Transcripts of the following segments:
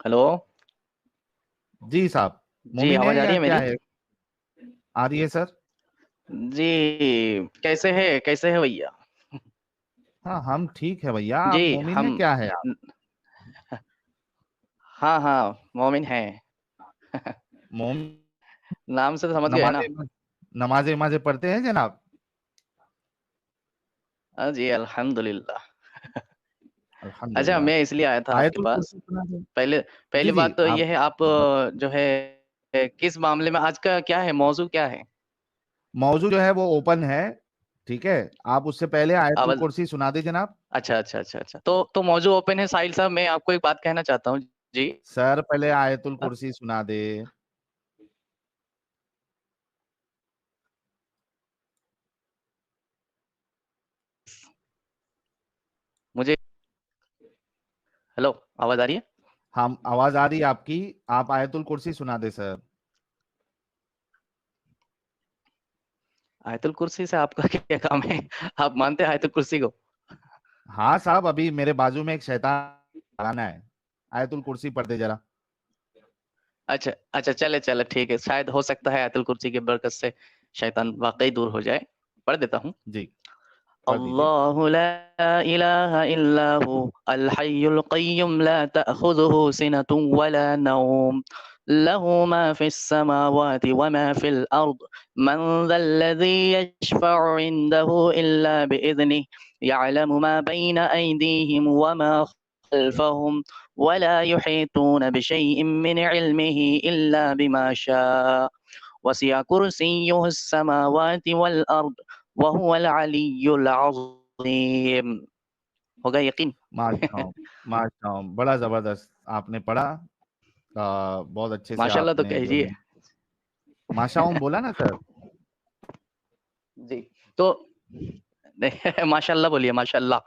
Hello. जी साहब। जी, मोमिन है आवाज आ रही या है क्या मेरी? है? आ रही है सर। जी, कैसे है भैया? हाँ हम ठीक है भैया, आप जी, मोमिन है हम क्या है आप? हाँ हाँ, मोमिन है। मोमिन। नाम से तो समझ गए ना। नमाजे नमाजे नमाजे पढ़ते हैं जनाब? जी, अल्हम्दुलिल्लाह। अच्छा, अल्हम्दुलिल्लाह। मैं इसलिए आया था आपके आयतुल पास। कुर्सी सुना दे। पहले जी पहली जी बात तो ये आप है, आप जो है किस मामले में, आज का क्या है, मौजू क्या है? मौजू जो है वो ओपन है। ठीक है। आप उससे पहले आयतुल आवाज कुर्सी सुना दे जनाब। अच्छा। तो मौजू ओपन है। साहिल साहब, मैं आपको एक बात कहना चाहता हूँ। जी। सर पहले आयतुल कुर्सी सुना दे। मुझे हेलो, आवाज आ रही है? हम आवाज आ रही है आपकी। आप आयतुल कुर्सी सुना दे सर। आयतुल कुर्सी से आपका क्या काम है? आप मानते हैं आयतुल कुर्सी को? हाँ साहब, अभी मेरे बाजू में एक शैतान आना है। आयतुल कुर्सी पढ़ दे जरा। अच्छा अच्छा, चले ठीक है, शायद हो सकता है आयतुल कुर्सी की बरकत से शैतान वाकई दूर हो जाए। पढ़ देता हूँ। जी पढ़ दीजिए। अल्लाहु ला इलाहा इल्ला हु अल हय्युल क़य्यूम ला तअख़ुज़ुहु सिनतुन वला नौम लहु मा फ़िस समावाति व मा फ़िल अर्द मन ज़ल्लज़ी यशफ़अु इंदहु इल्ला बिइज़निहि यअलमु मा बैना अयदीहिम व मा खल्फ़हुम वला युहीतून बिशैइन मिन इल्मिहि इल्ला बिमा शाअ वसिअ कुर्सियुहु समावाति वल अर्द वहुवल अलिय्युल अज़ीम। हो गया यकीन? माशाअल्लाह। माशाअल्लाह, बड़ा जबरदस्त आपने पढ़ा। बहुत अच्छे से माशाल्लाह तो आपने जो कहिए। है माशाअल्लाह बोला ना सर। जी। तो नहीं, माशाल्लाह बोलिए, माशाल्लाह।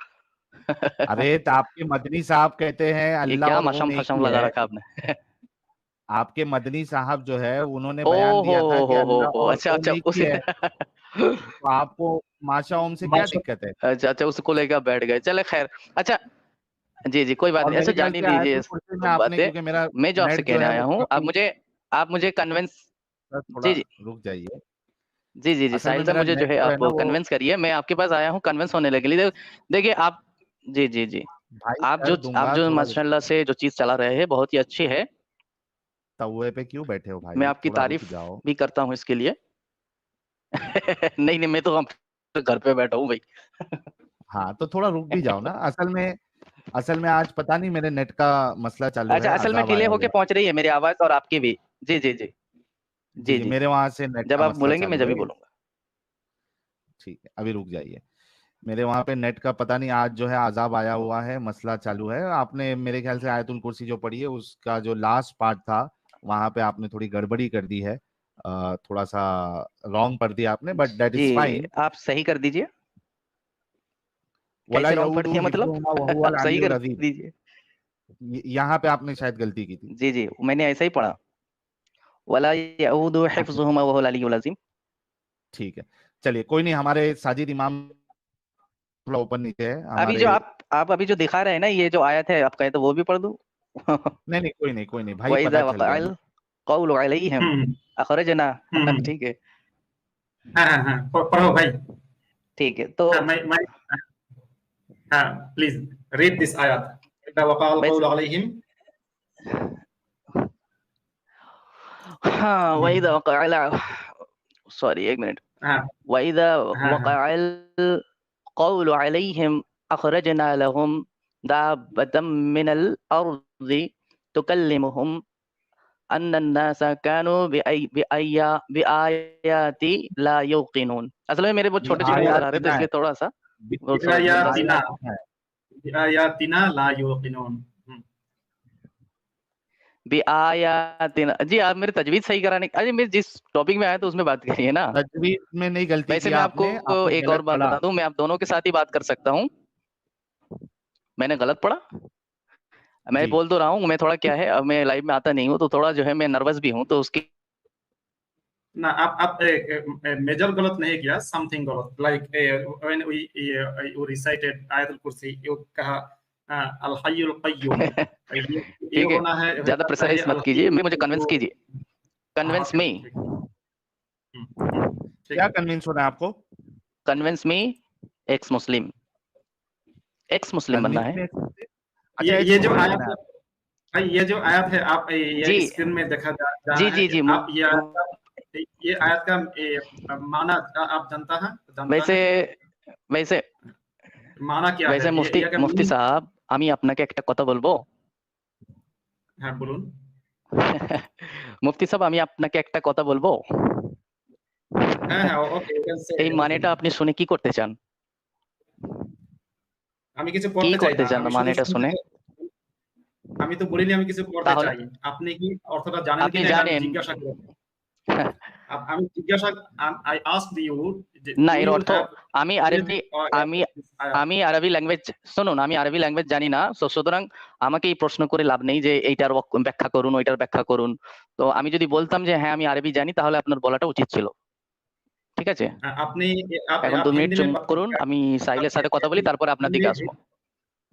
अरे तो आपके मदनी साहब कहते हैं ये अल्लाह क्या और वो मशम नेकी फशम लगा है। रखा आपने? आपके मदनी साहब जो है उन्होंने ओ बयान दिया था कि अल्लाह हो, और अच्छा वो अच्छा नेकी उसे है। तो आपको माशाअल्लाह से क्या दिक्कत है? अच्छा अच्छा, उसको लेकर बैठ गए, चले खैर। अच्छा, जी जी, कोई बात और नहीं, ऐसे मेरे ख्याल जाने से दीजिए आयतुल कुर्सी में आपने, बातें। क्योंकि मेरा मैं जो आपसे नेट जो कहने है आया वो हूँ, काफी। आप मुझे कन्विंस। सर थोड़ा जी जी रुक जाइए। जी जी जी, असल में साहिल साहब, मेरा मुझे जो नेट है जो है आप ना वो। कन्विंस करिए। मैं आपके पास आया हूँ कन्विंस होने लगे लिए। देखिए आप। जी जी जी। भाई आप कर आप दूंगा, जो थोड़ा रुक। माशाल्लाह से जो चीज़ चला रहे हैं बहुत ही अच्छी है। तवे पे क्यों बैठे हो मैं भाई, आपकी थोड़ा रुक तारीफ जाओ। भी करता हूँ इसके लिए। नहीं नहीं, मैं तो हम घर पे बैठा हूँ भाई। हाँ तो थोड़ा रुक भी जाओ ना। असल में आज पता नहीं मेरे नेट का मसला चालू अच्छा, है, असल में अजाब डिले आया होके हुआ पहुंच रही है मेरी आवाज़ और आपकी भी। जी जी जी है। जी जी जी जी। मेरे वहां से नेट जब का आप मसला बोलेंगे मैं चालू जब है। भी बोलूंगा। ठीक है अभी रुक जाइए। मेरे वहां पे नेट का पता नहीं आज जो है अजाब आया हुआ है, मसला चालू है। आपने मेरे ख्याल से आयतुल कुर्सी जो पढ़ी है उसका जो लास्ट पार्ट था वहां पे आपने थोड़ी गड़बड़ी कर दी है। थोड़ा सा रॉन्ग पढ़ दिया आपने, बट दैट इज जी, फाइन। आप सही कर दीजिए। वला कैसे रॉन्ग पड़ यऊदु दिया मतलब? हिफ्जुहुमा व हुवल आप सही अलियुल कर अजीम। दीजिए। यहाँ पे आपने शायद गलती की थी। जी जी, मैंने ऐसा ही पढ़ा। वला यऊदु आपने हिफ्ज़ुहुमा व हुवल अलियुल अज़ीम। ठीक है। चलिए कोई नहीं, हमारे साजिद इमाम थोड़ा ऊपर नीचे है अभी जो हमारे। आप अभी जो दिखा रहे हैं ना, ये जो आयत है, आप कहें तो वो भी पढ़ दूं? नहीं नहीं कोई नहीं कोई नहीं भाई, पता वइज़ा चल गया वक़अल ना। क़ौलु अलैहिम हम्म अख़रजना। हम्म ठीक है। हाँ हाँ हाँ पढ़ो भाई। ठीक है तो हाँ मैं हाँ प्लीज रीड दिस आयत इदा वक़अल बस। क़ौलु अलैहिम। हाँ, वइज़ा वक़अल, सॉरी एक मिनट। हाँ वइज़ा हाँ हाँ वक़अल क़ौलु अलैहिम अख़रजना लहुम दाब्बतम मिनल अर्ज़ि तुकल्लिमुहुम अन्नन नासा कानू बिआयाति ला युक़िनून। असल में मेरे वो भी छोटे-छोटे नज़र आ रहे हैं, तो आयातिना है। इसलिए थोड़ा-सा वो थोड़ा जल्दी से। बिआयातिना आयातिना है। बिआयातिना ला युक़िनून। बिआयातिना। जी, आप मेरी तजवीज़ सही कराने, अरे मैं जिस टॉपिक में आया था उसमें बात करिए ना। तजवीज में नहीं गलती वैसे की मैं आपने आपको आपने एक और गलत बात पढ़ा। बता दूँ, मैं आप दोनों के साथ ही बात कर सकता हूँ। मैंने गलत पढ़ा? मैं जी बोल तो रहा हूँ, मैं थोड़ा क्या है, अब मैं लाइव में आता नहीं हूँ, तो थोड़ा जो है मैं नर्वस भी हूँ, तो उसकी ना आप मेजर गलत नहीं किया, समथिंग गलत, लाइक व्हेन वी रिसाइटेड आयतुल कुर्सी, यू कहा अल हय्युल क़य्यूम। ये ठीक है, होना है, ज्यादा प्रेशराइज मत कीजिए, मुझे कन्विंस कीजिए, कन्विंस मी, क्या कन्विंस होना है आपको? कन्विंस मी एक्स मुस्लिम, एक्स मुस्लिम बनना है। अच्छा, ये जो आयत है भाई, ये जो आयत है आप ये जी स्क्रीन में देखा जा रहा जी है, जी जी आप ये आयत का माना आप जानता है? वैसे वैसे माना क्या वैसे है? মুফতি ये মুফতি সাহেব, আমি আপনাকে একটা কথা বলবো। হ্যাঁ বলুন। মুফতি সাহেব, আমি আপনাকে একটা কথা বলবো। হ্যাঁ হ্যাঁ, ওকে, you can say এই মানেটা আপনি শুনে কি করতে চান? আমি কিছু কি করতে চাই করতে না, চান আমি শুধু মানেটা শুনে? আমি তো বলিনি আমি কিছু করতে তাহলে চাই। আপনি কি অর্থটা জানেন আপনি কিনা আমি জানেন? জিজ্ঞাসা করব। আমি জিজ্ঞাসা I asked you না, do এর you অর্থ have আমি আরবি আমি আমি আরবি ল্যাঙ্গুয়েজ, শুনুন, আমি আরবি ল্যাঙ্গুয়েজ জানি না, সুতরাং আমাকে এই প্রশ্ন করে লাভ নেই যে এইটার ব্যাখ্যা করুন, ওইটার ব্যাখ্যা করুন। তো আমি যদি বলতাম যে হ্যাঁ আমি আরবি জানি, তাহলে আপনার বলাটা উচিত ছিল। ঠিক আছে, আপনি এখন आप 2 মিনিট हिंदी में চুপ बात করুন, আমি সাহিলের সাথে কথা বলি, তারপরে আপনার দিকে আসবো।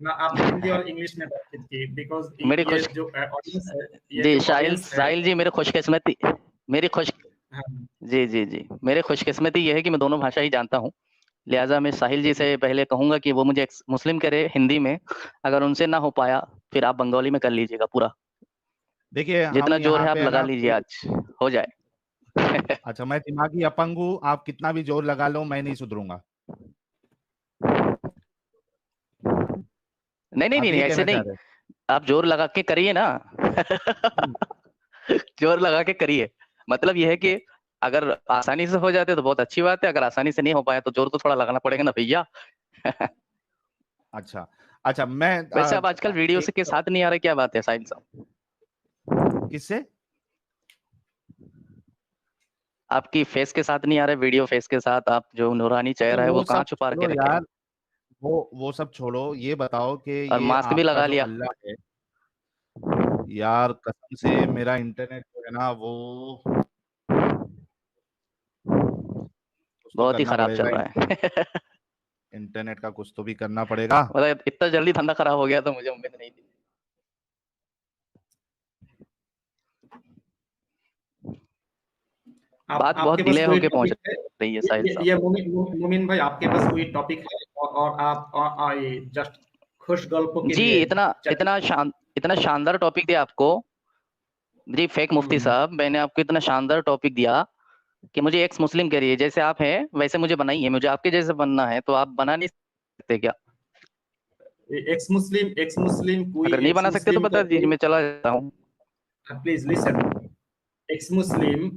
ना आप हिंदी और इंग्लिश में बात कीजिए, बिकॉज मेरे ये खुश जो ऑडियंस है, ये जी जो साहिल ऑडियंस है, साहिल जी, मेरे खुशकिस्मती मेरी खुश हाँ, जी जी जी मेरे खुशकिस्मती ये है कि मैं दोनों भाषा ही जानता हूँ। लिहाजा मैं साहिल जी से पहले कहूंगा कि वो मुझे मुस्लिम करे हिंदी में, अगर उनसे ना हो पाया फिर आप बंगाली में कर लीजिएगा पूरा। देखिए, जितना हम जोर यहाँ है आप पे लगा ना, लीजिए, आज हो जाए। अच्छा, मैं दिमागी अपंग हूँ, आप कितना भी जोर लगा लो मैं नहीं सुधरूंगा। नहीं नहीं आप नहीं, ये ऐसे कहना चाह नहीं, रहे हैं? आप जोर लगा के करिए ना। जोर लगा के करिए, मतलब ये है कि अगर आसानी से हो जाते तो बहुत अच्छी बात है, अगर आसानी से नहीं हो पाया तो जोर तो थोड़ा लगाना पड़ेगा ना भैया। अच्छा अच्छा, मैं वैसे आप आजकल वीडियो से के साथ नहीं आ रहे, क्या बात है साहिल साहब? किससे? आपकी फेस के साथ नहीं आ रहे, वीडियो फेस के साथ, आप जो नूरानी चेहरा है वो कहाँ छुपा के रखे हैं? यार, वो सब छोड़ो, ये बताओ कि और ये मास्क भी आपका लगा जो लिया। अल्लाह है, यार कसम से मेरा इंटरनेट जो है ना वो कुछ तो बहुत ही करना खराब चल पड़ेगा। रहा है। इंटरनेट का कुछ तो भी करना पड़ेगा। मतलब इतना जल्दी धंधा खराब हो गया तो मुझे उम्मीद नहीं थी। बात बहुत आपके पास डिले कोई होके पहुंच टॉपिक है? रही है साहिल साहब। ये मोमिन भाई, आपके पास कोई टॉपिक है और आप जस्ट खुश गल्पों के जी, लिए इतना शानदार टॉपिक दिया आपको जी फेक मुफ्ती साहब, मैंने आपको इतना शानदार टॉपिक दिया कि मुझे एक्स मुस्लिम करिए, जैसे आप हैं वैसे मुझे बनाइए, मुझे आपके जैसे बनना है, तो आप बना नहीं सकते क्या? एक्स मुस्लिम कोई अगर नहीं एक्स बना सकते तो मुस्लिम बता का दीजिए, मैं चला जाता हूँ। Please listen, ex Muslim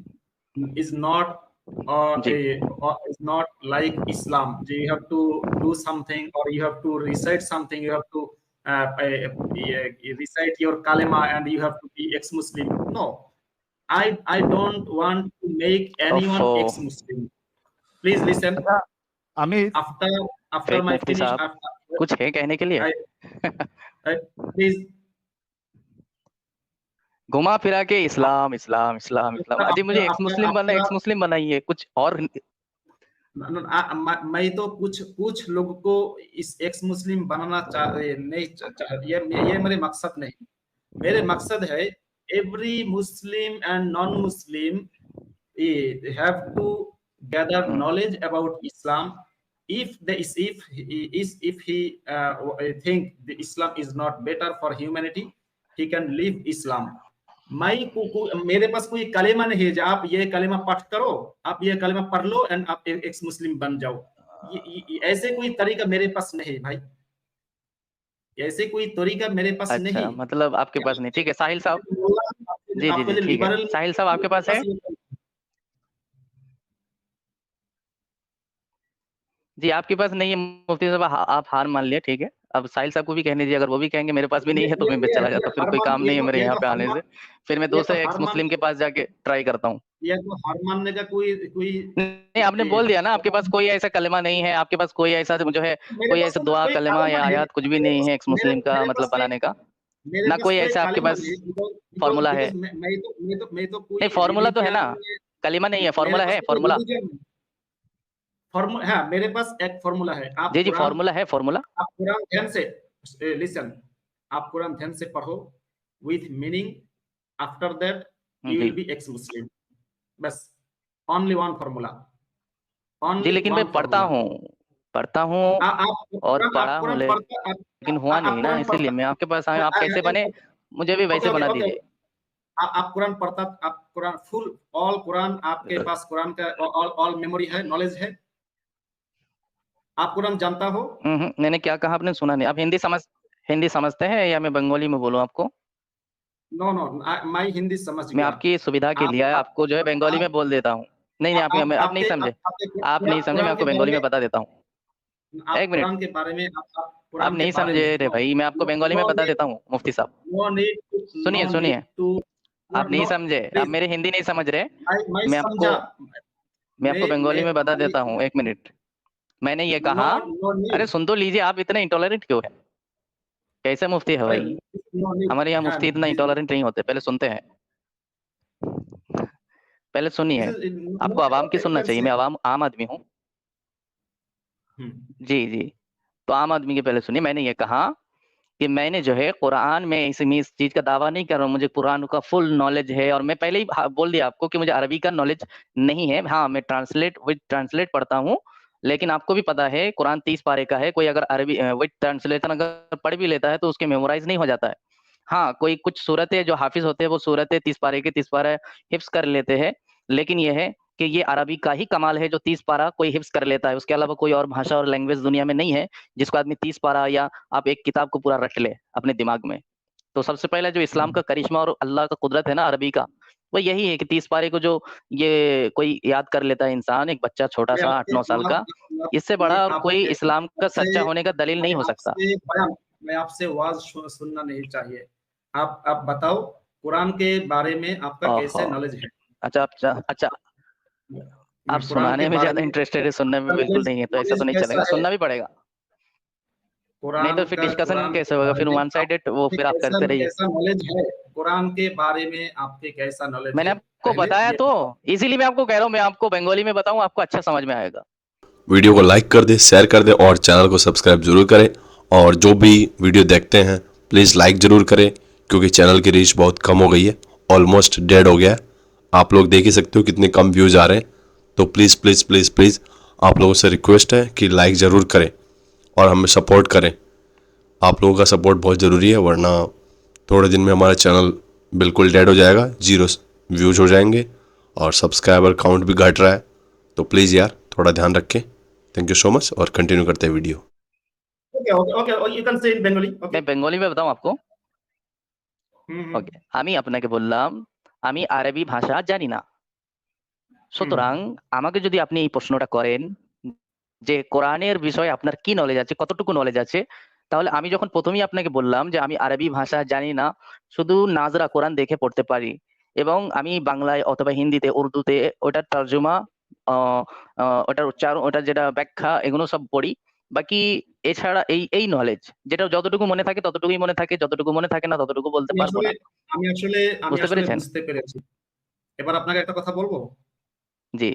is not जी is not like Islam. You have to do something or you have to recite something. You have to recite your kalima and you have to be ex-Muslim. No, I don't want to make anyone ओफो, ex-Muslim. Please listen. अच्छा Amit, After fake my Mufti finish, साहब, कुछ है कहने के लिए? please. घुमा फिरा के इस्लाम इस्लाम इस्लाम इस्लाम, अजी मुझे एक्स मुस्लिम बनाइए, कुछ और। मैं तो कुछ लोगों को इस एक्स मुस्लिम बनाना ये मेरे मकसद नहीं। मेरे मकसद है every Muslim and non Muslim have to gather knowledge about Islam. If he think the Islam is not better for humanity, he can leave Islam. मेरे पास कोई कलेमा नहीं है जो आप ये कलेमा पाठ करो, आप ये कलेमा पढ़ लो एंड आप एक मुस्लिम बन जाओ। ऐसे कोई तरीका मेरे पास नहीं भाई, ऐसे कोई तरीका मेरे पास अच्छा, नहीं। मतलब आपके पास नहीं, ठीक है साहिल साहब। जी जी जी, ठीक है साहिल साहब, आपके पास है? जी आपके पास नहीं है मुफ्ती साहब, आप हार मान लिया, ठीक है। अब साहिल साहब को भी कहने दीजिए, अगर वो भी कहेंगे मेरे पास भी नहीं है तो मैं चला जाता, फिर कोई काम नहीं है मेरे यहाँ पे आने से, फिर मैं दूसरे एक्स मुस्लिम के पास जाके ट्राई करता हूँ। ये तो हार मानने का कोई नहीं, आपने बोल दिया ना, आपके पास कोई ऐसा कलेमा नहीं है, आपके पास कोई ऐसा जो है, कोई ऐसा दुआ कलेमा या आयात कुछ भी नहीं है एक्स मुस्लिम का मतलब बनाने का, ना कोई ऐसा आपके पास फॉर्मूला है? नहीं, फॉर्मूला तो है ना, कलिमा नहीं है, फॉर्मूला है, फॉर्मूला। हाँ, मेरे पास एक फॉर्मूला है। आप जी जी, फॉर्मूला है, फॉर्मूला। आप कुरान लिसन, आप कुरान ध्यान से पढ़ो with meaning, after that you जी विल बी एक्स मुस्लिम। बस, ओनली वन फॉर्मूला, जी, ओनली लेकिन वन मैं पढ़ता फॉर्मूला। हूँ और पढ़ा हूँ, पढ़ता, लेकिन हुआ नहीं ना, इसीलिए मैं आपके पास आया। आप कैसे बने, मुझे भी वैसे बना दीजिए। आप कुरान पढ़ता, आप कुरान फुल ऑल कुरान आपके पास, कुरान का ऑल मेमोरी है, नॉलेज है, आप कुरान जानता हो? मैंने क्या कहा आपने सुना नहीं। आप हिंदी समझते हैं या मैं बंगाली में बोलूं आपको? नो नो, मैं हिंदी समझ मैं गया। आपकी सुविधा के लिए आपको जो है बंगाली में बोल देता हूँ। नहीं, आप नहीं समझे, आप नहीं समझे, मैं आपको बंगाली में बता देता हूँ। एक मिनट, कुरान के बारे में आप नहीं समझे रे भाई, मैं आपको बंगाली में बता देता हूँ मुफ्ती साहब। सुनिए, आप नहीं समझे, आप मेरी हिंदी नहीं समझ रहे। मैं आपको बंगाली में बता देता हूँ, एक मिनट। मैंने ये कहा, अरे सुन तो लीजिए, आप इतने इंटॉलरेंट क्यों है? कैसे मुफ्ती है भाई? हमारे यहाँ मुफ्ती इतना इंटॉलरेंट नहीं होते। पहले सुनते हैं, पहले सुनिए। आपको आवाम की सुनना चाहिए, मैं आम आदमी हूँ। जी, तो आम आदमी के पहले सुनिए। मैंने ये कहा कि मैंने जो है कुरान में इस चीज का दावा नहीं कर रहा हूँ, मुझे कुरान का फुल नॉलेज है। और मैं पहले ही बोल दिया आपको कि मुझे अरबी का नॉलेज नहीं है। हाँ, मैं ट्रांसलेट पढ़ता हूँ, लेकिन आपको भी पता है कुरान 30 पारे का है। कोई अगर अरबी विद ट्रांसलेशन अगर पढ़ भी लेता है तो उसके मेमोराइज नहीं हो जाता है। हाँ, कोई कुछ सूरतें जो हाफिज होते हैं वो सूरतें 30 पारे के 30 पारा हिफ्स कर लेते हैं, लेकिन ये है कि ये अरबी का ही कमाल है जो 30 पारा कोई हिफ्स कर लेता है। उसके अलावा कोई और भाषा और लैंग्वेज दुनिया में नहीं है जिसको आदमी 30 पारा या आप एक किताब को पूरा रट ले अपने दिमाग में। तो सबसे पहले जो इस्लाम का करिश्मा और अल्लाह का कुदरत है ना अरबी का, वो यही है कि 30 पारे को जो ये कोई याद कर लेता है इंसान, एक बच्चा छोटा सा 8-9 साल का, इससे बड़ा और कोई इस्लाम का सच्चा होने का दलील नहीं हो सकता। मैं आपसे वाज सुनना नहीं चाहिए। आप बताओ कुरान के बारे में आपका कैसे नॉलेज है? अच्छा, आप सुनाने में ज्यादा इंटरेस्टेड है, सुनने में बिल्कुल नहीं है, तो ऐसा तो नहीं चलेगा, सुनना भी पड़ेगा। नहीं तो फिर डिस्कशन कैसे होगा, फिर वन साइडेड वो फिर आप करते रहिए। कैसा नॉलेज है कुरान के बारे में, आपके कैसा नॉलेज है? मैंने आपको बताया तो, इसीलिए मैं आपको कह रहा हूँ, मैं आपको बंगाली में बताऊँ, आपको अच्छा समझ में आएगा। वीडियो को लाइक कर दे, शेयर कर दे और चैनल को सब्सक्राइब जरूर करें। और जो भी वीडियो देखते हैं प्लीज़ लाइक ज़रूर करें, क्योंकि चैनल की रीच बहुत कम हो गई है, ऑलमोस्ट डेड हो गया है। आप लोग देख ही सकते हो कितने कम व्यूज़ आ रहे हैं। तो प्लीज़ प्लीज़ प्लीज़ प्लीज़ आप लोगों से रिक्वेस्ट है कि लाइक ज़रूर करें और हमें सपोर्ट करें। आप लोगों का सपोर्ट बहुत ज़रूरी है, वरना थोड़े दिन में हमारा चैनल बिल्कुल डेड हो जाएगा, 0 व्यूज़ हो जाएंगे और सब्सक्राइबर काउंट भी घट रहा है। तो प्लीज़ यार थोड़ा ध्यान रखें। थैंक यू सो मच और कंटिन्यू करते हैं video. Okay, you can say इन बंगाली। मैं बंगाली में बताऊं आपको। ওকে, আমি আপনাকে বললাম আমি আরবি ভাষা জানি না। সুতরাং আমাকে যদি আপনি এই প্রশ্নটা করেন যে কোরআনের বিষয়ে আপনার কি নলেজ আছে, কতটুকু নলেজ আছে, তাহলে আমি যখন প্রথমেই আপনাকে বললাম যে আমি আরবি ভাষা জানি না, শুধু নাজরা কোরআন দেখে পড়তে পারি এবং আমি বাংলায় অথবা হিন্দিতে উর্দুতে ওটার তর্জমা, ওটার উচ্চারণ, ওটার যেটা ব্যাখ্যা, এগুলো সব পড়ি। বাকি এছাড়া এই নলেজ যেটা যতটুকু মনে থাকে ততটুকুই মনে থাকে, যতটুকু মনে থাকে না ততটুকু বলতে পারবো না। আমি আসলে বুঝতে পেরেছি। এবার আপনাকে একটা কথা বলবো। জি,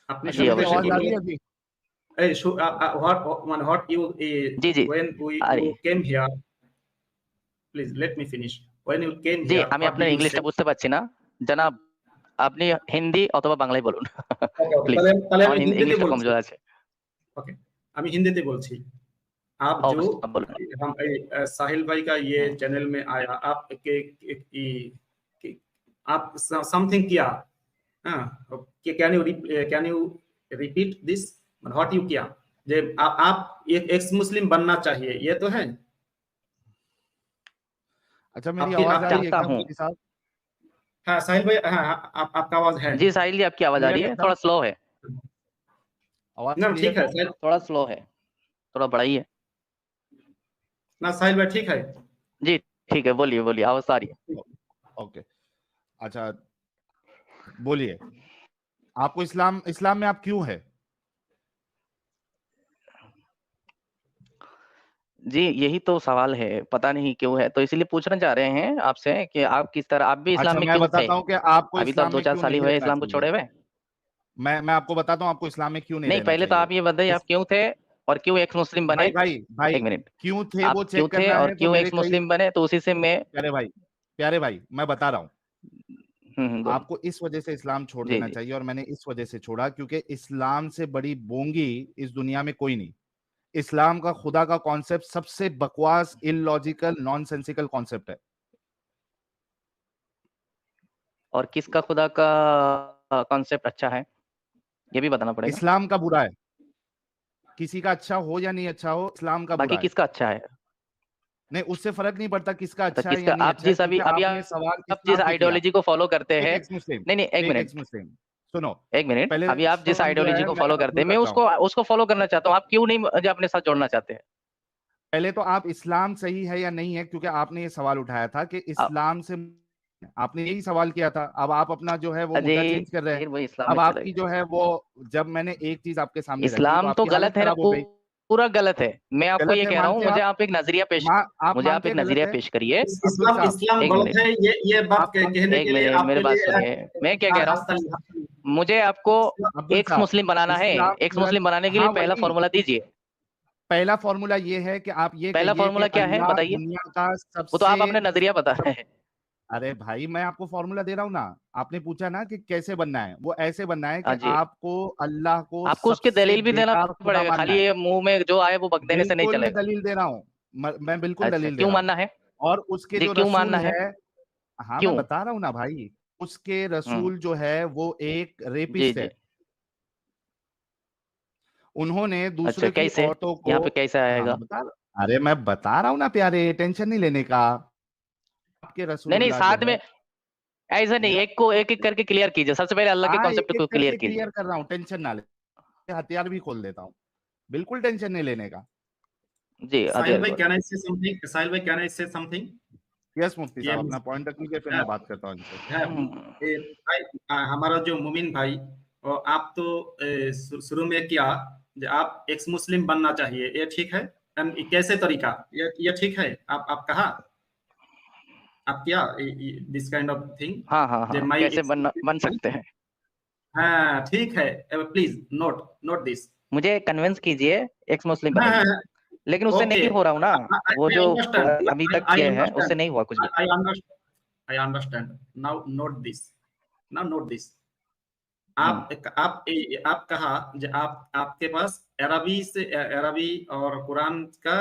আপনি জি অবশ্যই। Hey, so what you when you came here, please let me finish. When you came G, here, আমি আপনার ইংলিশটা বুঝতে পারছি না জনাব, আপনি হিন্দি অথবা বাংলায় বলুন প্লিজ, আমার ইংলিশটা কমজোর আছে। ओके, আমি হিন্দিতে বলছি। आप जो हम साहिल भाई का ये चैनल में आया, आप समथिंग किया, हाँ, can you repeat this, what you किया? जे आप एक एक्स मुस्लिम बनना चाहिए, ये तो है। अच्छा, मेरी आवाज आ रही है क्या मुफ्ती साहब? हाँ साहिल भाई, हाँ आपका आवाज है। जी साहिल जी, आपकी आवाज आ रही है, थोड़ा स्लो है। ना ठीक है, थोड़ा स्लो है, थोड़ा बढ़ाइए ना साहिल भाई, ठीक है जी, ठीक है, बोलिए बोलिए, आवाज आ रही है। ओके, अच्छा बोलिए, आपको इस्लाम में आप क्यों है? जी, यही तो सवाल है, पता नहीं क्यों है, तो इसीलिए पूछना चाह रहे हैं आपसे कि आप किस तरह, आप भी इस्लाम में क्यों थे? बताता हूं कि आपको अभी तो 2-4 साल ही हुए इस्लाम को छोड़े हुए। मैं आपको बताता हूं आपको इस्लाम में क्यों नहीं पहले तो आप ये बताइए आप क्यों थे, और क्यों एक्स मुस्लिम बने? भाई एक मिनट, क्यों थे आप वो क्यों चेक थे करना और है तो क्यों मेरे एक्स कई मुस्लिम बने, तो उसी से मैं प्यारे भाई मैं बता रहा हूँ। बोलिए। आपको इस वजह से इस्लाम छोड़ जी देना जी। चाहिए और मैंने इस वजह से छोड़ा क्योंकि इस्लाम से बड़ी बोंगी इस दुनिया में कोई नहीं। इस्लाम का खुदा का कॉन्सेप्ट सबसे बकवास, इलॉजिकल, नॉनसेंसिकल कॉन्सेप्ट है। और किसका खुदा का कॉन्सेप्ट अच्छा है, ये भी बताना पड़ेगा। इस्लाम का बुरा है। किसी का अच्छा हो या नहीं अच्छा हो, इस्लाम का बाकी बुरा है। किसका अच्छा है? नहीं, उससे फर्क नहीं पड़ता किसका तो अच्छा है या किसका, नहीं आप अच्छा है, जिस अभी क्योंकि अभी आपने सवाल आप जिस इस्लाम पे किया। आइडियोलॉजी को फॉलो करते हैं, एक्स मुस्लिम नहीं एक एक मिनट, एक्स मुस्लिम सुनो। एक मिनट, पहले अभी आप जिस सवाल जो आइडियोलॉजी है को मैं फॉलो करते अब्दुल हैं, मैं करता हूँ। उसको फॉलो करना चाहता हूँ, आप क्यों नहीं मुझे अपने साथ जोड़ना चाहते हैं? पहले तो आप इस्लाम सही है या नहीं है, क्योंकि आपने ये सवाल उठाया था कि आप इस्लाम से, आपने यही सवाल किया था। अब आप अपना जो है वो अजय मुद्दा चेंज कर रहे हैं। फिर वही इस्लाम में अब चले आपकी गए। जो है वो, जब मैंने एक चीज आपके सामने रखी तो इस्लाम तो आपकी हालत गलत है ना, खराब हो गई। पूरा गलत है। मैं आपको गलत ये है कह रहा हूँ, मानते मुझे आप? आप एक नजरिया पेश, आप मुझे आप मानते एक हैं गलत नजरिया है? पेश करिए। अब्दुल इस्लाम साहब, इस्लाम एक गलत मिनट, है, ये बात आप मान, कहने एक के लिए मिनट, मेरे आपके बात लिए सुनिए, मैं क्या कह रहा हूँ, मुझे आपको अब्दुल एक्स साहब, मुस्लिम बनाना है। इस्लाम एक्स गलत, मुस्लिम बनाने के लिए हाँ पहला वही। फॉर्मूला दीजिए। पहला फॉर्मूला ये है कि आप ये पहला कहिए कि फॉर्मूला क्या है, अल्लाह बताइए। दुनिया का वो तो सबसे आप अपने नजरिया बता सब, रहे हैं। अरे भाई मैं आपको फॉर्मूला दे रहा हूँ ना। आपने पूछा ना कि कैसे बनना है, वो ऐसे बनना है कि हाँ जी, आपको अल्लाह को आपको उसके सबसे दलील भी देना बेकार खुदा पड़ेगा, मानना खाली है। ये मुंह में जो आए वो बक देने से नहीं बिल्कुल मैं चलेगा। दलील दे रहा हूँ, मैं बिल्कुल अच्छा, दलील दे क्यों रहा हूँ। मानना है? और उसके जी, जो क्यों रसूल मानना है? है, हाँ मैं क्यों? बता रहा हूँ ना भाई, उसके हम्म, रसूल जो है वो एक जी रेपिस्ट जी। है। उन्होंने अच्छा, दूसरे की कैसे? औरतों को, यहाँ पे कैसे हाँ आएगा? मैं बता रहा, अरे मैं बता रहा हूँ ना प्यारे, टेंशन नहीं लेने का। आपके नहीं नहीं, रसूलुल्लाह जो साथ है, में ऐसा नहीं, मेरा, एक को एक एक करके क्लियर कीजिए, सबसे पहले अल्लाह के हाँ कॉन्सेप्ट एक को एक क्लियर करके कीजिए। क्लियर कर रहा हूँ, टेंशन ना ले, हथियार भी खोल देता हूँ, बिल्कुल टेंशन नहीं लेने का। जी, साहिल अजय भाई, बोल। कैन आई से समथिंग? साहिल भाई, कैन आई से समथिंग? यस मुफ्ती ये साहब, अपना पॉइंट रख लीजिए, फिर है, मैं बात करता हूँ इनसे। है, ए, भाई, हमारा जो मुमिन भाई, और आप तो शुरू में क्या, जो आप एक्स मुस्लिम बनना चाहिए, ये ठीक है? कैसे तरीका, ये ठीक है? आप कहा, आप क्या दिस काइंड ऑफ थिंग, हाँ हाँ जे हाँ, माई कैसे एक्स बन मुस्लिम। सकते हैं? हाँ ठीक है, प्लीज नोट नोट दिस। मुझे कन्विंस कीजिए एक्स मुस्लिम हाँ बनने के हाँ लिए, हाँ, लेकिन उससे ओके, नहीं हो रहा हूँ ना। वो आई जो अंडरस्टैंड, अभी तक आई किए हैं उससे अंडरस्टैंड, नहीं हुआ कुछ भी। I understand, I understand. Now note this, now note this. Hmm, आप कहा जो आपके पास अरबी से, अरबी और कुरान का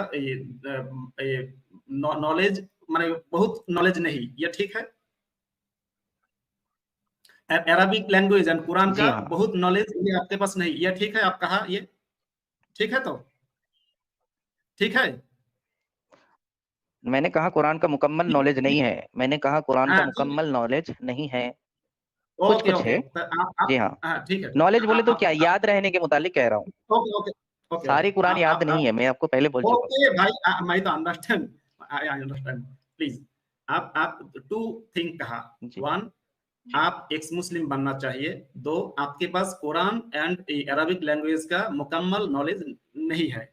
नॉलेज, माने बहुत नॉलेज नहीं, ये ठीक है? अरबिक लैंग्वेज एंड कुरान जी का हाँ, बहुत नॉलेज ये आपके पास नहीं, ये ठीक है? आप कहा ये ठीक है? तो ठीक है। मैंने कहा कुरान का मुकम्मल नॉलेज नहीं है, मैंने कहा कुरान का हाँ ठीक है, मुकम्मल नॉलेज नहीं है, कुछ ओके कुछ ओके, है। तो जी आप हाँ, हाँ ठीक है, नॉलेज बोले तो क्या, आप याद रहने के मुतालिक कह रहा हूँ। ओके ओके ओके ओके, सारी कुरान याद नहीं है, मैं आपको पहले बोल चुका हूँ। ओके भाई, मैं तो अंडरस्टैंड, आई अंडरस्टैंड, प्लीज। आप टू थिंग कहा, जी, वन, आप एक्स मुस्लिम बनना चाहिए, दो, आपके पास कुरान एंड अरबिक लैंग्वेज का मुकम्मल नॉलेज नहीं है।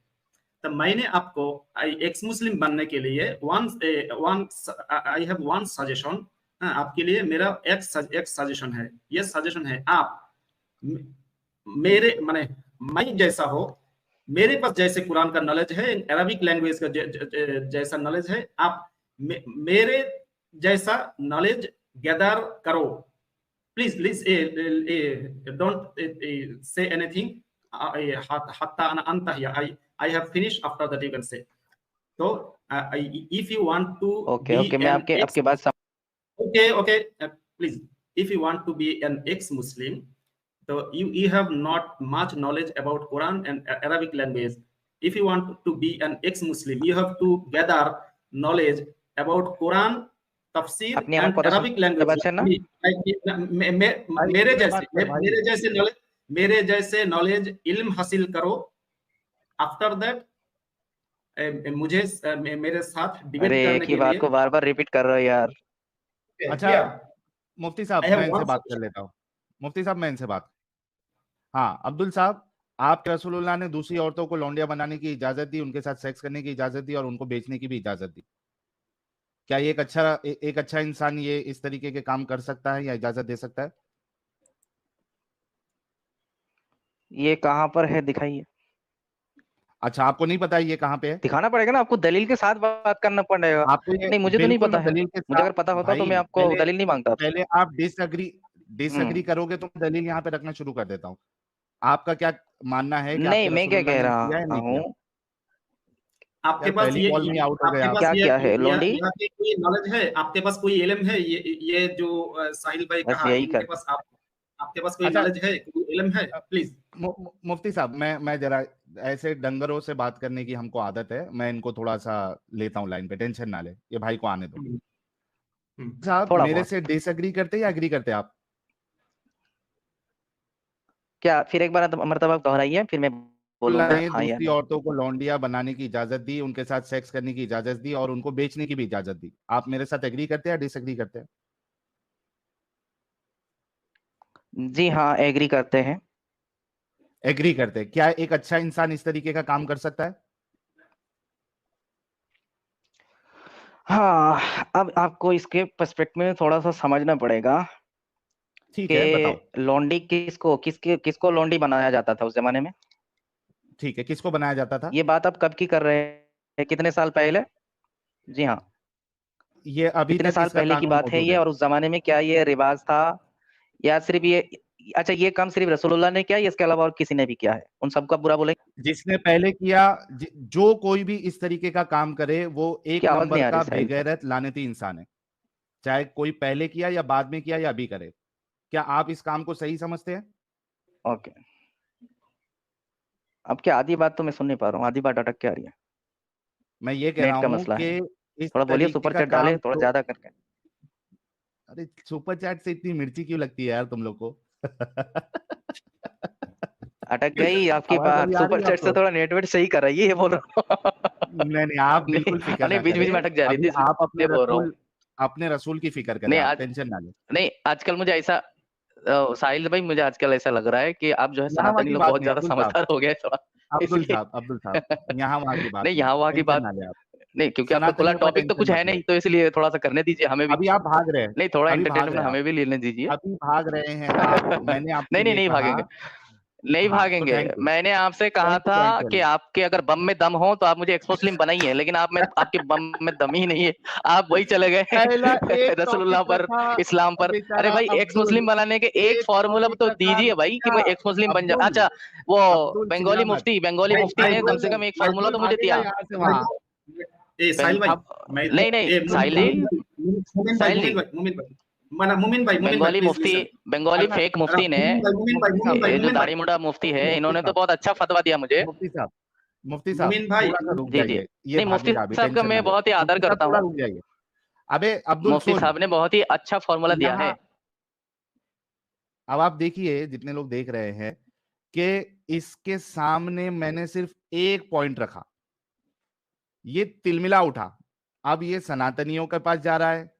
तो मैंने आपको एक्स मुस्लिम बनने के लिए one one I have one suggestion. आपके लिए मेरा एक सजेशन है, ये सजेशन है, आप मेरे माने मैं जैसा हो, मेरे पास जैसे कुरान का नॉलेज है, अरबिक लैंग्वेज का जैसा नॉलेज है, आप मेरे जैसा नॉलेज गैदर करो। Please please don't say anything hatta ana antahiya, I have finished, after that you can say. So if you want to okay be okay, मैं an आपके ex, आपकी बात okay okay, please, if you want to be an ex Muslim, so you have not much knowledge about Quran and Arabic language. If you want to be an ex Muslim, you have to gather knowledge about Quran, tafsir अपनी आवाज and पता Arabic सुन language, बच्चे ना। भाई मेरे मैं जैसे बात कर भाई, मेरे जैसे नॉलेज इल्म हासिल करो। आफ्टर दैट मुझे मेरे साथ अरे डिबेट एक करने ही के बात लिए, को बार बार रिपीट कर रहे हो यार। अच्छा मुफ्ती आई साहब हैव मैं इनसे वन बात कर सजेशन। लेता हूँ। मुफ्ती साहब मैं इनसे बात, हाँ अब्दुल साहब, आपके रसूलुल्लाह ने दूसरी औरतों को लौंडिया बनाने की इजाजत दी, उनके साथ सेक्स करने की इजाजत दी और उनको बेचने की भी इजाजत दी। क्या ये एक अच्छा इंसान ये इस तरीके के काम कर सकता है या इजाजत दे सकता है? ये कहाँ पर है, दिखाइए। अच्छा, आपको नहीं पता ये कहाँ पे है? दिखाना पड़ेगा ना आपको, दलील के साथ बात करना पड़ेगा। आपको ये नहीं मुझे तो नहीं बिल्कुल पता मैं है, दलील के मुझे साथ अगर पता होता तो भाई मैं आपको दलील नहीं मांगता आपसे। पहले आप डिसएग्री करोगे तो मैं दलील यहाँ पे रखना शुरू कर देता हूँ। आपका क्या मानना है कि नहीं आपके मैं क्या रसूलुल्लाह कह ने किया है रहा नहीं किया? हूँ, आपके यार पास पहली कॉल में ही आउट हो गए आपके आप। पास क्या क्या है लोंडी? यहाँ पे कोई नॉलेज है? आपके पास कोई इल्म है? ये जो साहिल भाई बस कहा, यही इनके कर। पास आपके पास कोई अच्छा, नॉलेज है, कोई इल्म है? प्लीज। मुफ्ती साहब, मैं जरा ऐसे डंगरों से बात करने की हमको आदत है, मैं इनको थोड़ा सा लेता हूँ लाइन पे, टेंशन ना ले, ये भाई को आने दो। साहब थोड़ा मेरे बहुत। से डिसएग्री करते या एग्री करते आप? क्या फिर एक बार मर्तबा दोहराइए, फिर मैं अल्लाह बोलूंगा ने हाँ या दूसरी नहीं। औरतों को लौंडिया बनाने की इजाजत दी, उनके साथ सेक्स करने की इजाजत दी और उनको बेचने की भी इजाजत दी। आप मेरे साथ एग्री करते हैं या डिसएग्री करते हैं? जी हाँ, एग्री करते हैं। एग्री करते हैं। क्या एक अच्छा इंसान इस तरीके का काम कर सकता है? हाँ, अब आपको इसके पर्सपेक्टिव में थोड़ा सा समझना पड़ेगा ठीक है, बताओ। कि लौंडी किसको लौंडी बनाया जाता था उस जमाने में। ठीक है, किसको बनाया जाता था? ये बात आप कब की कर रहे हैं, कितने साल पहले? जी हाँ, ये अभी कितने तक साल इसका पहले की कानून बात है मौजूद ये? है। और उस जमाने में क्या ये रिवाज था, या सिर्फ ये, अच्छा ये काम सिर्फ रसूलुल्लाह ने किया, इसके अलावा और किसी ने भी किया है? उन सबका बुरा बोले? जिसने पहले किया, जो कोई भी इस तरीके का काम करे वो एक क्या आवाज नंबर नहीं आ रही का साहिल भाई? बेगैरत लानती इंसान है, चाहे कोई पहले किया या बाद में किया या अभी करे। क्या आप इस काम को सही समझते हैं? ओके, अब क्या आधी बात तो मैं सुन नहीं पा रहा हूँ, आधी बात अटक के आ रही है। मैं ये कह रहा नेट का हूं मसला कि है। इस थोड़ा बोलिए, तरीके सुपर का चैट डाले काम थोड़ा तो, ज्यादा करके। अरे सुपर चैट से इतनी मिर्ची क्यों लगती है यार तुम लोग को? अटक गई आपकी आवाज अभी बात, आ रही सुपर है चैट से आपको? थोड़ा नेटवर्क सही कर रही है, ये बोल रहा हूँ। नहीं नहीं, आप नहीं बिल्कुल फिक्र नहीं, ना बीच बीच करें। में अटक जा रही अभी थी आप इसलिए बोल रहा हूँ। अपने रसूल की फिक्र करें, नहीं आप आज, टेंशन ना लें। नहीं आजकल मुझे ऐसा साहिल भाई, मुझे आजकल ऐसा लग रहा है कि आप जो है यहाँ वहाँ सनातनी की लोग बात बहुत नहीं, ज्यादा अब्दुल साहब, समझदार हो गए थोड़ा, इसलिए। अब्दुल साहब, यहाँ वहाँ की बात नहीं नहीं, यहाँ वहाँ की टेंशन बात ना लें आप। नहीं, क्योंकि आपका खुला सनातनियों का टॉपिक तो टेंशन कुछ मत है लो। नहीं, तो इसलिए थोड़ा सा करने दीजिए हमें भी। अभी आप भाग रहे हैं, नहीं थोड़ा अभी भाग एंटरटेनमेंट रहे हैं आप, हमें भी लेने दीजिए। अभी भाग रहे हैं आप। मैंने आपसे नहीं नहीं ये नहीं कहा। भागेंगे, नहीं हाँ तो भागेंगे। थैंक यू, मैंने आपसे कहा कौन सी था पॉइंट कि चली? आपके अगर बम में दम हो तो आप मुझे एक्स मुस्लिम बनाइए, लेकिन आप में आपके बम में दम ही नहीं है, आप वही चले गए पहला एक रसूलुल्लाह टॉपिक पर, रखा इस्लाम पर। अरे बेचारा भाई एक्स अब्दुल, मुस्लिम बनाने के एक एक फॉर्मूला टॉपिक तो रखा दीजिए भाई कि रुक मैं जा। एक्स मुस्लिम बन जाऊं। अब्दुल, अच्छा वो अब्दुल चिल्ला बंगाली मत। मुफ्ती ने कम अब्दुल, से कम एक फॉर्मूला अब्दुल तो मुझे भागेगा दिया। यहाँ से वहाँ। साहिल भाई, अब मैं नहीं नहीं साहिल जी, साहिल जी, मुमिन भाई बंगाली प्लीज मुफ्ती, लिसन। बंगाली फेक मुफ्ती ने, ये जो मुमिन दाढ़ी भाई, मुंडा मुफ्ती है, मुफ्ती इन्होंने तो साहब, बहुत अच्छा फतवा दिया मुझे। मुफ्ती साहब मुमिन भाई, थोड़ा सा रुक जी जी, जाइए, ये नहीं मुफ्ती भागेगा अभी, साहब का टेंशन ना मैं ले। बहुत ही आदर मुफ्ती साहब करता थोड़ा हूँ। रुक जाइए। अबे अब्दुल मुफ्ती सुन, साहब ने बहुत ही अच्छा फॉर्मूला दिया है। यहाँ अब आप देखिए, जितने लोग देख रहे हैं कि इसके सामने मैंने सिर्फ एक पॉइंट रखा, ये तिलमिला उठा। अब ये सनातनियों के पास जा रहा है,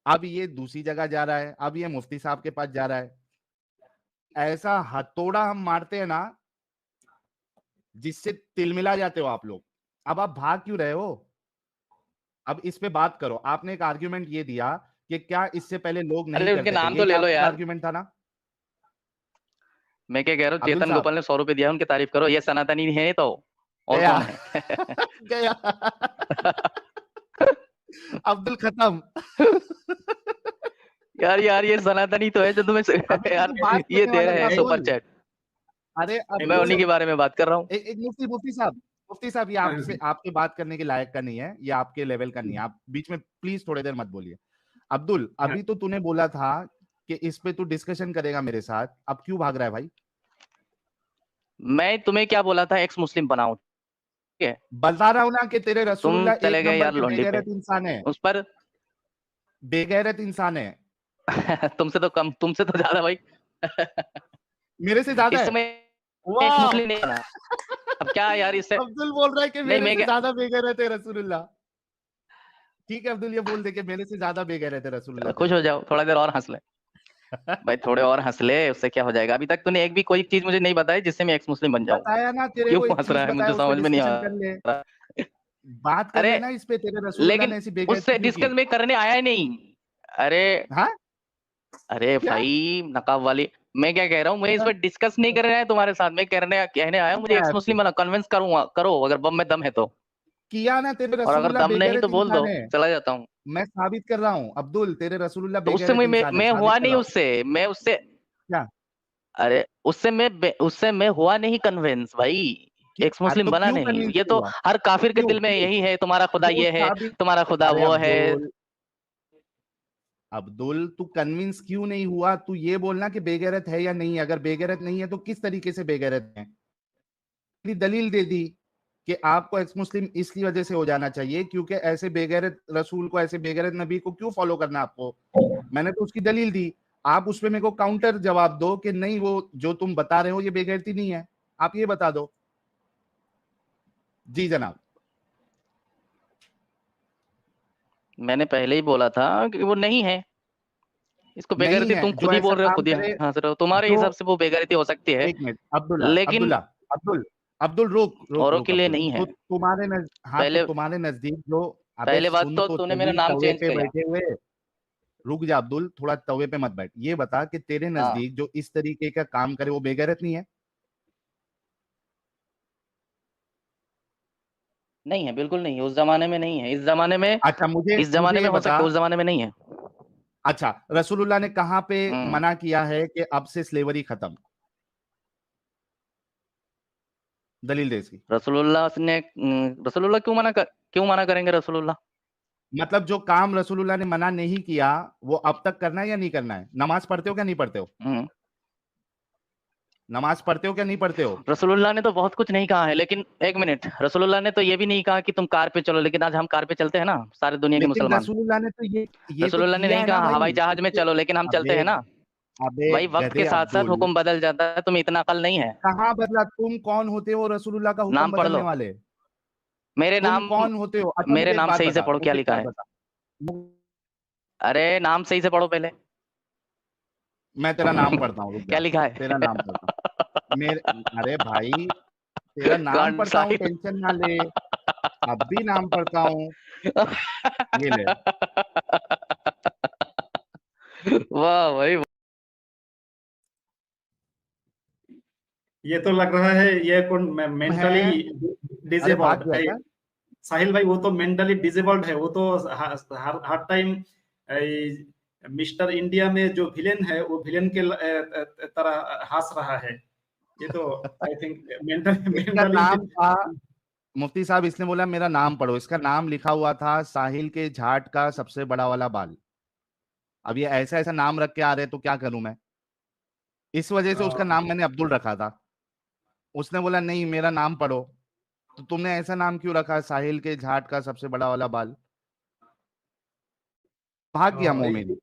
अब ये दूसरी जगह जा रहा है, अब ये मुफ्ती साहब के पास जा रहा है। ऐसा हथौड़ा हम मारते हैं ना, जिससे तिलमिला जाते हो आप लोग। अब आप भाग क्यों रहे हो? अब इस पे बात करो। आपने एक आर्ग्यूमेंट ये दिया कि क्या इससे पहले लोग नहीं अरे उनके करते थे, नाम तो यही ले लो आपका यार। आर्ग्यूमेंट था ना? मैं क्या कह रहा हूँ, अब्दुल चेतन साहब गोपाल ने 100 रुपए दिया, उनकी तारीफ करो। ये सनातनी है तो और गया कौन है? गया अब्दुल खत्म। यार यार ये सनातनी तो है जो तुम्हें अभी यार तो बात ये करने दे वाला रहे था हैं सुपर अब्दुल। चैट, अरे मैं उन्हीं अब्दुल, के बारे में बात कर रहा हूँ। एक मुफ्ती साहब ये आपसे, आपके बात करने के लायक का नहीं है, ये आपके लेवल का नहीं है। आप बीच में प्लीज थोड़ी देर मत बोलिए। अब्दुल, अभी तो तूने बोला था कि इस पे तू डिस्कशन करेगा मेरे साथ, अब क्यों भाग रहा है भाई? मैं तुम्हें क्या बोला था, एक्स मुस्लिम बनाओ, ठीक है? बता रहा हूं ना कि तेरे तुम रसूलुल्लाह चले एक गए नंबर यार के लौंडी पे बेगैरत इंसान है, उस पर। बेगैरत इंसान है। तुमसे तो कम, तुमसे तो ज्यादा भाई। मेरे से ज्यादा इस है? समय एक्स वाह मुस्लिम नहीं बना। अब क्या यार इससे, अब्दुल बोल रहा है कि नहीं मेरे मैं से क्या, ज्यादा बेगैरत है रसूलुल्लाह। ठीक है अब्दुल, ये बोल दे कि मेरे से ज्यादा बेगैरत है रसूलुल्लाह खुश तेरे। हो जाओ, थोड़ा देर और हंस ले भाई, थोड़े और हंस ले, उससे क्या हो जाएगा? अभी तक तूने एक भी कोई चीज मुझे नहीं बताई जिससे मैं एक्स मुस्लिम बन जाऊं। बताया ना तेरे क्यों को, एक हंस चीज रहा है, बताया, मुझे उस पे समझ में नहीं आ डिस्कशन कर ले, रहा। बात कर अरे लेना इस पे, तेरे रसूलुल्लाह लेकिन ने ऐसी बेगैरती उससे क्यों डिस्कस की? में करने आया नहीं। अरे हाँ अरे क्या? भाई नकाब वाली, मैं क्या कह रहा हूँ, मैं इस पर डिस्कस नहीं करने आया तुम्हारे साथ, मैं कहने आया हूँ मुझे एक्स मुस्लिम बना, कन्विंस करो अगर बम में दम है तो, किया ना, तेरे और अगर रसूलुल्लाह दम नहीं तो बेगैरत बोल दो, इंसान है। चला जाता हूँ। मैं साबित कर रहा हूँ अब्दुल, तेरे रसूलुल्लाह तो उससे बेगैरत इंसान है, मैं साबित हुआ कर नहीं रहा हूँ। उससे क्या? अरे उससे मैं हुआ नहीं कन्विंस भाई, एक्स मुस्लिम तो बना क्यों नहीं। कन्विंस ये तो हुआ? हर काफिर के क्यों दिल में क्यों यही है, तुम्हारा खुदा वो ये है, साबित, तुम्हारा खुदा अरे वो है। अब्दुल तू कन्विंस क्यों नहीं हुआ? तू ये बोलना कि बेगैरत है या नहीं है। अगर बेगैरत नहीं है तो किस तरीके से बेगैरत है? दलील दे दी कि आपको एक्स मुस्लिम इसकी वजह से हो जाना चाहिए क्योंकि ऐसे बेगैरत रसूल को, ऐसे बेगैरत नबी को क्यों फॉलो करना आपको। मैंने तो उसकी दलील दी, आप उस पर मेरे को काउंटर जवाब दो कि नहीं वो जो तुम बता रहे हो ये बेगैरती नहीं है, आप ये बता दो। जी जनाब। मैंने पहले ही बोला था कि वो नहीं है, इसको नहीं बेगैरती है तुम जो खुद ही ऐसा बोल रहे हो, काम खुद ही करे, हंस रहे हो, तुम्हारे जो हिसाब से वो बेगैरती हो सकती है, एक मिनट अब्दुल्ला, लेकिन अब्दुल्ला, अब्दुल अब्दुल रुक रुक औरों रुक के लिए अब्दुल, नहीं है। तो तुम्हारे हाँ तो पहले तुम्हारे नजदीक जो, अबे पहले बात सुन तो तो तूने मेरा सही, नाम तवे चेंज पे किया। बैठे हुए, रुक जा अब्दुल, थोड़ा तवे पे मत बैठ। ये बता कि तेरे हाँ, नजदीक जो इस तरीके का काम करे वो बेगैरत नहीं है? नहीं है, बिल्कुल नहीं है, उस जमाने में नहीं है, इस जमाने में, अच्छा मुझे इस जमाने मुझे में ये हो बता, सकता है, उस जमाने में नहीं है। अच्छा रसूलुल्लाह ने कहां पे हम्म। मना किया है कि अब से स्लेवरी खत्म? दलील दे इसकी। रसूलुल्लाह क्यों मना करेंगे रसूलुल्लाह? मतलब जो काम रसूलुल्लाह ने मना नहीं किया वो अब तक करना है या नहीं करना है? नमाज पढ़ते हो क्या नहीं पढ़ते हो? हम्म। नमाज पढ़ते हो क्या नहीं पढ़ते हो? रसूलुल्लाह ने तो बहुत कुछ नहीं कहा है, लेकिन एक मिनट, रसूलुल्लाह ने तो ये भी नहीं कहा कि तुम कार पे चलो, लेकिन आज हम कार पे चलते हैं ना, सारे दुनिया के लेकिन मुसलमान। रसूलुल्लाह ने तो ये तो रसूलुल्लाह ने किया नहीं है ना कहा भाई। हवाई जहाज में उसके, चलो, लेकिन हम चलते अबे हैं ना। अबे भाई वक्त गधे के साथ साथ अब्दुल, हुक्म बदल जाता है, तुम्हें इतना अकल नहीं है। कहाँ बदला? तुम कौन होते हो रसूलुल्लाह का हुक्म नाम पढ़ बदलने लो, वाले? मेरे तुम नाम कौन होते हो? अच्छा मेरे मुझे एक नाम बात सही से बता, पढ़ो, क्या मुझे एक लिखा बात है। बता। अरे नाम सही से पढ़ो पहले। मैं तेरा नाम पढ़ता हूँ, रुक क्या जा। लिखा है? तेरा नाम पढ़ता हूँ मेरे, अरे भाई तेरा नाम गांड पढ़ता हूँ, साहिब। टेंशन ना ले। अब भी नाम पढ़ता हूँ, ये ले। वाह भाई। ये तो लग रहा है ये कौन मेंटली है, अरे भाग डिजेबल्ड गया है। क्या? साहिल भाई वो तो मेंटली डिजेबल्ड है, वो तो हर टाइम मिस्टर इंडिया में जो विलेन है वो विलेन के तरह हंस रहा है। ये तो आई थिंक इसका मेंटली नाम था, मुफ्ती साहब इसने बोला मेरा नाम पढ़ो, इसका नाम लिखा हुआ था साहिल के झाट का सबसे बड़ा वाला बाल। अब ये ऐसा ऐसा नाम रख के आ रहे तो क्या करूं मैं? इस वजह से उसका नाम मैंने अब्दुल रखा था। उसने बोला नहीं मेरा नाम पढ़ो, तो तुमने ऐसा नाम क्यों रखा, साहिल के झाट का सबसे बड़ा वाला बाल? भाग गया मुंह मेरी।